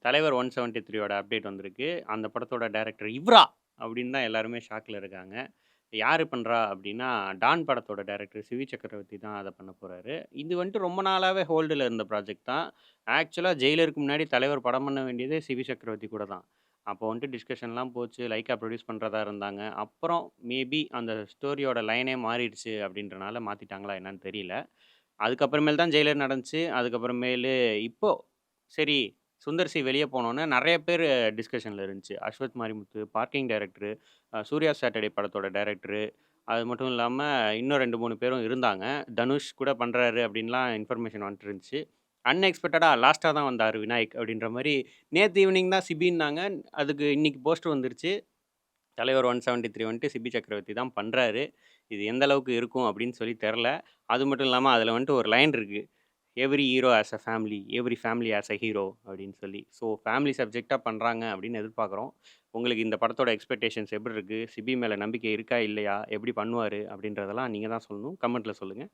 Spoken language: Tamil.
தலைவர் 173யோட அப்டேட் வந்திருக்கு. அந்த படத்தோட டைரக்டர் இவ்ரா! அப்படின்னு தான் எல்லாருமே ஷாக்ல இருக்காங்க. யாரு பண்றா அப்படின்னா, டான் படத்தோட டைரக்டர் சிவி சக்கரவர்த்தி தான் அத பண்ண போறாரு. இது வந்துட்டு ரொம்ப நாளாவே ஹோல்டுல இருந்த ப்ராஜெக்ட் தான். ஆக்சுவலா ஜெயிலருக்கு முன்னாடி தலைவர் படம் பண்ண வேண்டியதே சிவி சக்கரவர்த்தி கூட தான். அப்போ வந்துட்டு டிஸ்கஷன்லாம் போச்சு. லைக்கா ப்ரொடியூஸ் பண்றதா இருந்தாங்க. அப்புறம் மேபி அந்த ஸ்டோரியோட லைனே மாறிடுச்சு அப்படின்றனால மாத்திட்டாங்களா என்னன்னு தெரியல. அதுக்கப்புறமேல் தான் ஜெயிலர் நடந்துச்சு. அதுக்கப்புறமேலு இப்போ சரி சுந்தர் சி வெளிய போனோனே நெறைய பேரு டிஸ்கஷன்ல இருந்துச்சு. Ashwath Marimuthu, parking director, Suriya Saturday படத்தோட டைரக்டரு, அது மட்டும் இல்லாம இன்னும் 2, 3 பேரும் இருந்தாங்க. தனுஷ் கூட பண்றாரு அப்டின்லாம் இன்ஃபர்மேஷன் வந்துட்டு இருந்துச்சு. அன்எக்ஸ்பெக்டடா லாஸ்ட்டா தான் வந்தாரு விநாயக் அப்டின்ற மாரி நேத்து ஈவினிங் தான் சிபின்னாங்க. அதுக்கு இன்னைக்கு போஸ்டர் வந்துருச்சு. தலைவர் 173 வந்துட்டு சிபி சக்கரவர்த்தி தான் பண்றாரு. இது எந்த அளவுக்கு இருக்கும் அப்படின்னு சொல்லி தெர்ல. அது மட்டும் இல்லாம அதில வந்துட்டு ஒரு லைன் இருக்கு. "Every hero has a family, every family has a hero" அப்படின்னு சொல்லி. ஸோ ஃபேமிலி சப்ஜெக்ட்டா பண்றாங்க அப்படின்னு எதிர்பார்க்குறோம். உங்களுக்கு இந்த படத்தோட எக்ஸ்பெக்டேஷன்ஸ் எப்படி இருக்கு? சிபி மேல நம்பிக்கை இருக்கா? இல்லையா? எப்படி பண்ணுவாரு? அப்படின்றதெல்லாம் நீங்க தான் சொல்லணும். கமெண்ட்ல சொல்லுங்க.